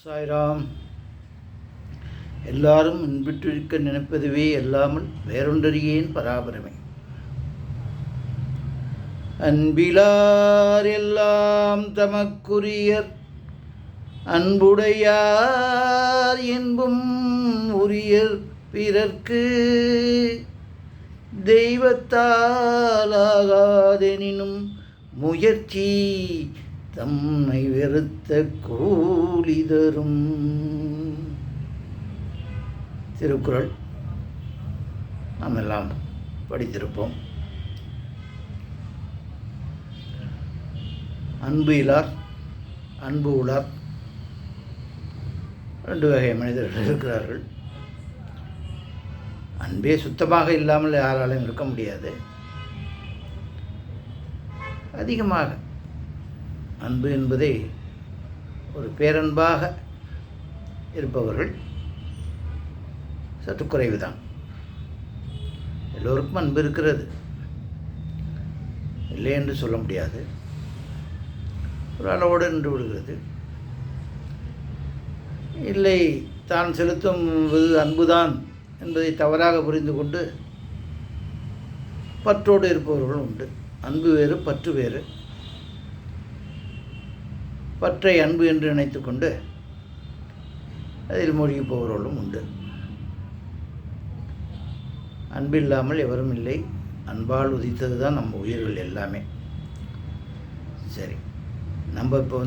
சாய்ராம். எல்லாரும் முன்பிட்டிருக்க நினைப்பதுவே அல்லாமல் வேறொன்றறியேன் பராபரமே. அன்பிலார் எல்லாம் தமக்குரியர், அன்புடையார் என்பும் உரியர் பிறர்க்கு, தெய்வத்தால் ஆகாதெனினும் முயற்சி தம்மை வெறுத்த கூலி தரும். திருக்குறள் நாம் எல்லாம் படித்திருப்போம். அன்பு இலார், அன்பு உளார், ரெண்டு வகை மனிதர்கள் இருக்கிறார்கள். அன்பே சுத்தமாக இல்லாமல் யாராலையும் இருக்க முடியாது. அதிகமாக அன்பு என்பதே ஒரு பேரன்பாக இருப்பவர்கள் சற்று குறைவுதான். எல்லோருக்கும் அன்பு இருக்கிறது, இல்லை என்று சொல்ல முடியாது. ஒரு அளவோடு நின்று விடுகிறது. இல்லை, தான் செலுத்தும் அன்புதான் என்பதை தவறாக புரிந்து கொண்டு பற்றோடு இருப்பவர்களும் உண்டு. அன்பு வேறு, பற்று வேறு. பற்றை அன்பு என்று நினைத்து கொண்டு அதில் மூழ்கி போகிறவர்களும் உண்டு. அன்பில்லாமல் எவரும் இல்லை. அன்பால் உதித்தது தான் நம்ம உயிர்கள் எல்லாமே. சரி, நம்ம இப்போ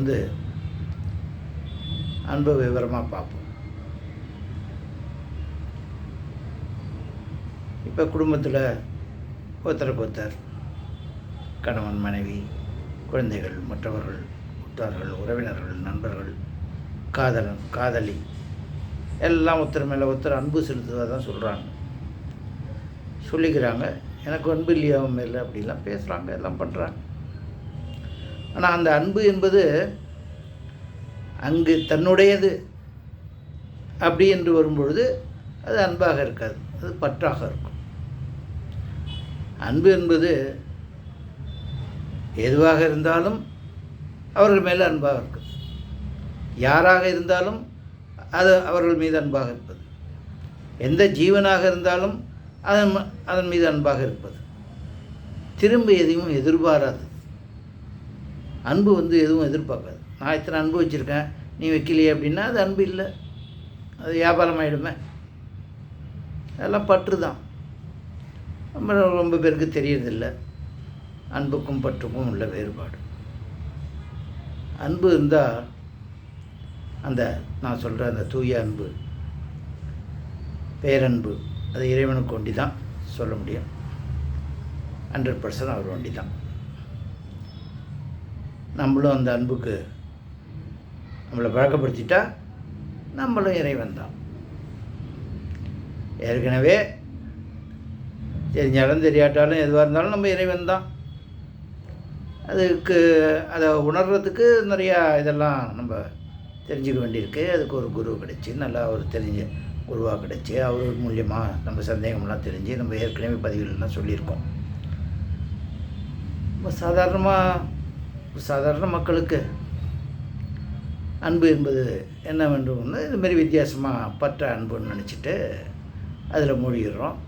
அன்பை விவரமாக பார்ப்போம். இப்போ குடும்பத்தில் ஒருத்தருக்கு ஒருத்தர், கணவன் மனைவி, குழந்தைகள், மற்றவர்கள், உற்றார்கள், உறவினர்கள், நண்பர்கள், காதலன் காதலி எல்லாம் ஒருத்தர் மேலே ஒருத்தர் அன்பு செலுத்துவதாக தான் சொல்லிக்கிறாங்க. எனக்கு அன்பு இல்லையா அவன் மேலே அப்படிலாம் பேசுகிறாங்க, எல்லாம் பண்ணுறாங்க. ஆனால் அந்த அன்பு என்பது அங்கு தன்னுடையது அப்படி என்று வரும்பொழுது அது அன்பாக இருக்காது, அது பற்றாக இருக்கும். அன்பு என்பது எதுவாக இருந்தாலும் அவர்கள் மேலே அன்பாக இருக்குது. யாராக இருந்தாலும் அது அவர்கள் மீது அன்பாக இருப்பது. எந்த ஜீவனாக இருந்தாலும் அதன் மீது அன்பாக இருப்பது. திரும்ப எதையும் எதிர்பாராது. அன்பு எதுவும் எதிர்பார்க்காது. நான் இத்தனை அன்பு வச்சுருக்கேன், நீ வைக்கலையே அப்படின்னா அது அன்பு இல்லை, அது வியாபாரம் ஆகிடுமே. அதெல்லாம் பற்று தான். ரொம்ப பேருக்கு தெரியறதில்லை அன்புக்கும் பற்றுக்கும் உள்ள வேறுபாடு. அன்பு இருந்தால் நான் சொல்கிற அந்த தூய அன்பு, பேரன்பு, அது இறைவனுக்கு ஒண்டி தான் சொல்ல முடியும். 100% அவர் ஒண்டி தான். நம்மளும் அந்த அன்புக்கு நம்மளை பழக்கப்படுத்திட்டா நம்மளும் இறைவன் தான். ஏற்கனவே தெரிஞ்சாலும் தெரியாட்டாலும் எதுவாக இருந்தாலும் நம்ம இறைவன் தான். அதுக்கு அதை உணர்கிறதுக்கு நிறையா இதெல்லாம் நம்ம தெரிஞ்சுக்க வேண்டியிருக்கு. அதுக்கு ஒரு குரு கிடச்சி, நல்லா ஒரு தெரிஞ்ச குருவாக கிடச்சி, அவர் மூலியமாக நம்ம சந்தேகம்லாம் தெரிஞ்சு, நம்ம ஏற்கனவே பதிவுகள்லாம் சொல்லியிருக்கோம். நம்ம சாதாரண மக்களுக்கு அன்பு என்பது என்னவென்று இதுமாரி வித்தியாசமாக பற்ற அன்புன்னு நினச்சிட்டு அதில் மூழ்கிடுறோம்.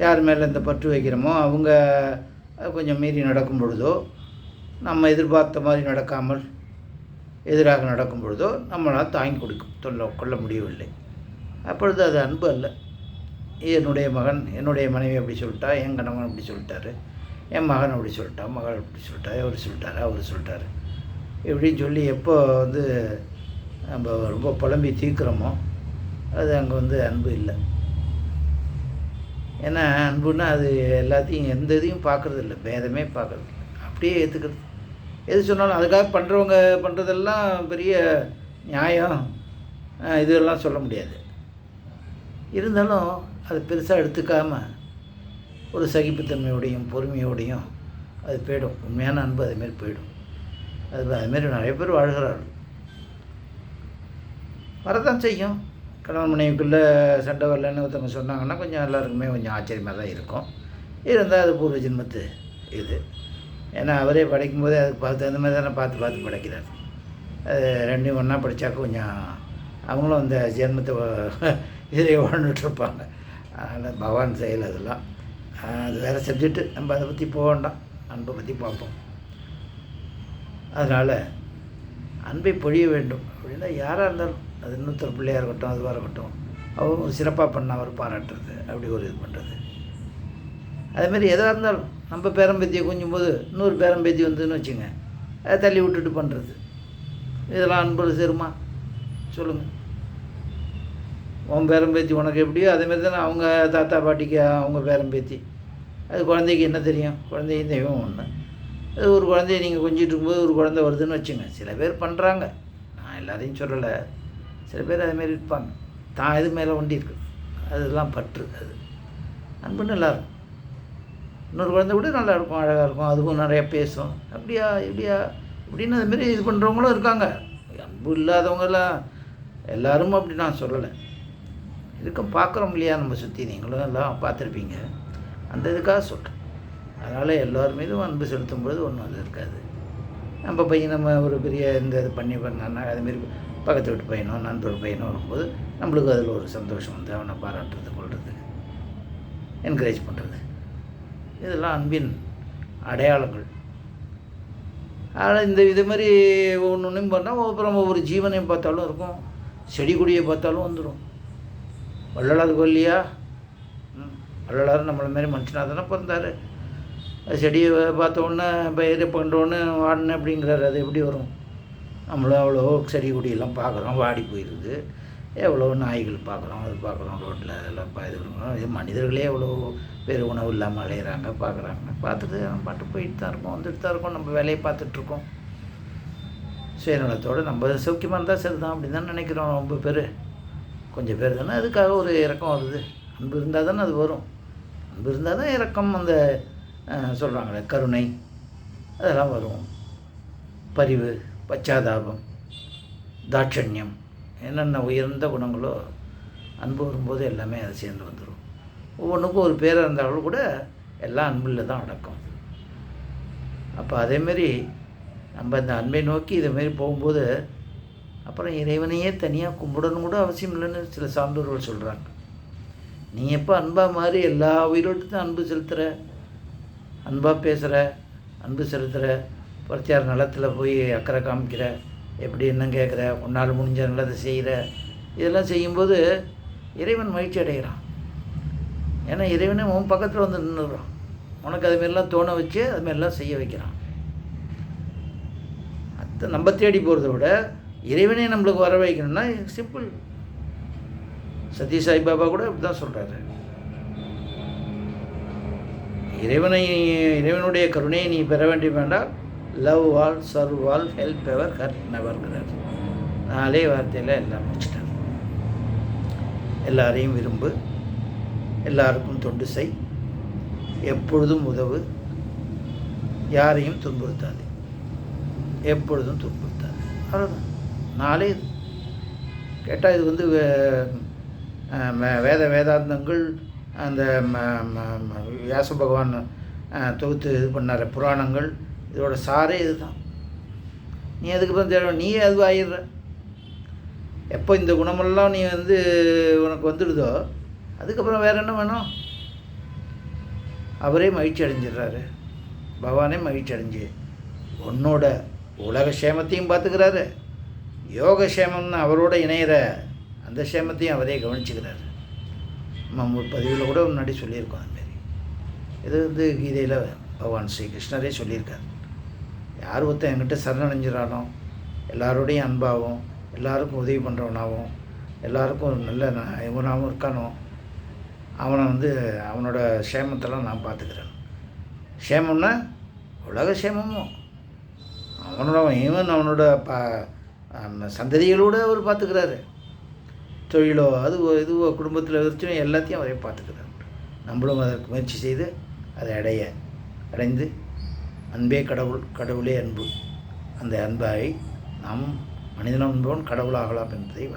யார் மேலே இந்த பற்று வைக்கிறோமோ அவங்க கொஞ்சம் மீறி நடக்கும் பொழுதோ, நம்ம எதிர்பார்த்த மாதிரி நடக்காமல் எதிராக நடக்கும் பொழுதோ நம்மளால் தாங்கி கொள்ள முடியவில்லை. அப்பொழுது அது அன்பு அல்ல. என்னுடைய மகன், என்னுடைய மனைவி அப்படி சொல்லிட்டா, என் கணவன் அப்படி சொல்லிட்டாரு, என் மகன் அப்படி சொல்லிட்டா, மகள் அப்படி சொல்லிட்டா, அவர் சொல்லிட்டாரு, அவர் சொல்லிட்டாரு இப்படின்னு சொல்லி எப்போ நம்ம ரொம்ப புலம்பி தீர்க்குறோமோ அது அங்கே அன்பு இல்லை. ஏன்னா அன்புன்னா அது எல்லாத்தையும் எந்த இதையும் பார்க்குறது இல்லை, பேதமே பார்க்குறது இல்லை, அப்படியே ஏற்றுக்கிறது. எது சொன்னாலும் அதுக்காக பண்ணுறவங்க பண்ணுறதெல்லாம் பெரிய நியாயம் இதெல்லாம் சொல்ல முடியாது. இருந்தாலும் அது பெருசாக எடுத்துக்காமல் ஒரு சகிப்புத்தன்மையோடையும் பொறுமையோடையும் அது போயிடும். உண்மையான அன்பு அதுமாரி போயிடும். அதுமாரி நிறைய பேர் வாழ்கிறார்கள். வரதான் செய்யும். கணவன் மனைவிக்குள்ளே சண்டை வரலன்னு ஒருத்தவங்க சொன்னாங்கன்னா கொஞ்சம் எல்லாருக்குமே கொஞ்சம் ஆச்சரியமாக தான் இருக்கும். இருந்தால் அது பூர்வ ஜென்மத்து இது. ஏன்னா அவரே படைக்கும்போதே அதுக்கு தகுந்த மாதிரி தானே பார்த்து படைக்கிறார். அது ரெண்டையும் ஒன்றா படித்தாக்க கொஞ்சம் அவங்களும் அந்த ஜென்மத்தை இதிலே வாழ்ந்துட்டுருப்பாங்க. அதனால் பகவான் செயல் அதெல்லாம். அது வேறு சப்ஜெக்ட்டு, நம்ம அதை பற்றி போக வேண்டாம். அன்பை பற்றி பார்ப்போம். அதனால் அன்பை பொழிய வேண்டும் அப்படின்னா யாராக இருந்தாலும், அது இன்னொருத்தர் பிள்ளையாக இருக்கட்டும், அதுவாக இருக்கட்டும், அவங்க சிறப்பாக பண்ண அவர் பாராட்டுறது, அப்படி ஒரு இது பண்ணுறது. அதேமாரி எதாக இருந்தாலும் நம்ம பேரம்பேத்தியை கொஞ்சம் போது இன்னொரு பேரம்பேத்தி வந்துன்னு வச்சுங்க, அதை தள்ளி விட்டுட்டு பண்ணுறது, இதெல்லாம் அன்பு சேருமா சொல்லுங்கள்? உன் பேரம்பேத்தி உனக்கு எப்படியோ அதேமாரி தானே அவங்க தாத்தா பாட்டிக்கு அவங்க பேரம்பேத்தி. அது குழந்தைக்கு என்ன தெரியும்? குழந்தையும் தெய்வம் ஒன்று. அது ஒரு குழந்தைய நீங்கள் கொஞ்சிட்டு இருக்கும்போது ஒரு குழந்தை வருதுன்னு வச்சுங்க, சில பேர் பண்ணுறாங்க, நான் எல்லாரையும் சொல்லலை, சில பேர் அதுமாரி இருப்பாங்க, தான் இது மேலே ஒண்டி இருக்குது, அதெல்லாம் பற்று. அது அன்பு நல்லாயிருக்கும். இன்னொரு குழந்தை கூட நல்லாயிருக்கும், அழகாக இருக்கும், அதுவும் நிறையா பேசும், அப்படியா இப்படியா இப்படின்னு அதுமாரி இது பண்ணுறவங்களும் இருக்காங்க. அன்பு இல்லாதவங்கெல்லாம் எல்லோரும் அப்படி நான் சொல்லலை, இதுக்கும் பார்க்குறோம் இல்லையா நம்ம சுற்றி, நீங்களும் எல்லாம் பார்த்துருப்பீங்க, அந்த இதுக்காக சொல்கிறேன். அதனால் எல்லோர் மீதும் அன்பு செலுத்தும் பொழுது ஒன்றும் அது இருக்காது. நம்ம பையன் நம்ம ஒரு பெரிய இந்த இது பண்ணான்னா அதுமாரி பக்கத்து வீட்டு பையனோ நண்பர் பையனோ வரும்போது நம்மளுக்கு அதில் ஒரு சந்தோஷம் வந்து அவனை பாராட்டுறது, கொள்வது, என்கரேஜ் பண்ணுறது, இதெல்லாம் அன்பின் அடையாளங்கள். ஆனால் இந்த இது மாதிரி ஒன்று ஒன்றையும் பண்ணால் அப்புறம் ஒவ்வொரு ஜீவனையும் பார்த்தாலும் இருக்கும், செடி கொடியை பார்த்தாலும் வந்துடும். வள்ளலார் கொல்லியா, வள்ளலார் நம்மளை மாரி மனுஷனாக தானே பிறந்தார். செடியை பார்த்தோன்னே பயிர் பண்ணுறோன்னு வாடினேன் அப்படிங்கிறாரு, அது எப்படி வரும்? நம்மளும் அவ்வளோ செடி கொடியெல்லாம் பார்க்குறோம், வாடி போயிடுது, எவ்வளோ நாய்கள் பார்க்குறோம், அது பார்க்குறோம், ரோட்டில் எல்லாம் இது பண்ணுறோம். இது மனிதர்களே எவ்வளோ பேர் உணவு இல்லாமல் அலையிறாங்க, பார்க்குறாங்க, பார்த்துட்டு நம்ம பாட்டு போயிட்டு தான் இருக்கோம், வந்துட்டு தான் இருக்கோம், நம்ம வேலையை பார்த்துட்ருக்கோம். சுயநலத்தோடு நம்ம சௌக்கியமாக இருந்தால் சரி தான் அப்படி தான் நினைக்கிறோம். ரொம்ப பேர், கொஞ்சம் பேர் தானே அதுக்காக ஒரு இறக்கம் வருது. அன்பு இருந்தால் தானே அது வரும். அன்பு இருந்தால் தான் இறக்கம், அந்த சொல்கிறாங்களே கருணை, அதெல்லாம் வரும். பரிவு, பச்சாதாபம், தாட்சண்யம், என்னென்ன உயர்ந்த குணங்களோ அன்பு வரும்போது எல்லாமே அதை சேர்ந்து வந்துடும். ஒவ்வொன்றுக்கும் ஒரு பேராக இருந்தாலும் கூட எல்லாம் அன்பில் தான் அடக்கம். அப்போ அதேமாரி நம்ம இந்த அன்பை நோக்கி இதேமாரி போகும்போது அப்புறம் இறைவனையே தனியாக கும்பிடணும் கூட அவசியம் இல்லைன்னு சில சான்றோர்கள் சொல்கிறாங்க. நீ எப்போ அன்பாக மாதிரி எல்லா உயிரோட்டுக்கும் அன்பு செலுத்துகிற, அன்பாக பேசுகிற, அன்பு செலுத்துகிற, பிரத்தியார் நலத்தில் போய் அக்கறை காமிக்கிற, எப்படி என்ன கேட்குற, உன்னால் முடிஞ்ச நல்லதை செய்கிற, இதெல்லாம் செய்யும்போது இறைவன் மகிழ்ச்சி அடைகிறான். ஏன்னா இறைவனே உன் பக்கத்தில் வந்து நின்றுறான், உனக்கு அதுமாரிலாம் தோண வச்சு அதுமாரிலாம் செய்ய வைக்கிறான். அதை நம்ம தேடி போகிறத விட இறைவனே நம்மளுக்கு வர வைக்கணும்னா சிம்பிள். சத்ய சாய்பாபா கூட இப்படி தான் சொல்கிறாரு, இறைவனுடைய கருணையை நீ பெற வேண்டும் வேண்டாம், love all, serve all, help ever, hurt நெவர்ங்கிறார். 4 வார்த்தையில் எல்லாம் முடிச்சிட்டார். எல்லாரையும் விரும்பு, எல்லாருக்கும் தொண்டு செய், எப்பொழுதும் உதவு, யாரையும் துன்புறுத்தாது, எப்பொழுதும் துன்புறுத்தாது. அவ்வளோதான். 4 இது கேட்டால் இது வந்து வேதாந்தங்கள், அந்த வியாச பகவான் தொகுத்து இது பண்ணார் புராணங்கள், இதோட சாரே இது தான். நீ அதுக்கப்புறம் தேவை, நீயே அது ஆயிடுற. எப்போ இந்த குணமெல்லாம் நீ வந்து உனக்கு வந்துடுதோ அதுக்கப்புறம் வேறு என்ன வேணும்? அவரே மகிழ்ச்சி அடைஞ்சிடுறாரு, பகவானே மகிழ்ச்சி அடைஞ்சு உன்னோட உலக சேமத்தையும் பார்த்துக்கிறாரு, யோகக்ஷேமம்னு அவரோட இணையிற அந்த சேமத்தையும் அவரே கவனிச்சுக்கிறாரு. நம்ம பதிவில் கூட முன்னாடி சொல்லியிருக்கோம். அதுமாரி இது வந்து கீதையில் பகவான் ஸ்ரீ கிருஷ்ணரே சொல்லியிருக்கார். யார் ஒருத்தன் என்கிட்ட சரணடைஞ்சிடறானோ, எல்லாரோடையும் அன்பாகவும், எல்லாருக்கும் உதவி பண்ணுறவனாகவும், எல்லாருக்கும் நல்ல இவனாகவும் இருக்கானோ, அவனை வந்து அவனோட சேமத்தெல்லாம் நான் பார்த்துக்கிறேன். சேமம்னா உலக சேமமும், அவனோட ஈவன் அவனோட சந்ததிகளோடு அவர் பார்த்துக்கிறாரு. தொழிலோ அதுவோ இதுவோ குடும்பத்தில் வச்சும் எல்லாத்தையும் அவரே பார்த்துக்கிறார். நம்மளும் அதற்கு முயற்சி செய்து அதை அடைந்து அன்பே கடவுள், கடவுளே அன்பு, அந்த அன்பாய் நாம் மனிதனம் என்பவன் கடவுளாகலாம் என்பதை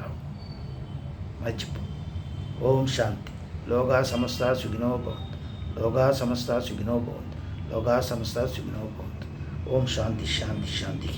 முயற்சிப்போம். ஓம் சாந்தி. லோகா சமஸ்தா சுகினோ பவந்து, லோகா சமஸ்தா சுகினோ பவந்து, லோகா சமஸ்தா சுகினோ பவந்து. ஓம் சாந்தி சாந்தி சாந்தி.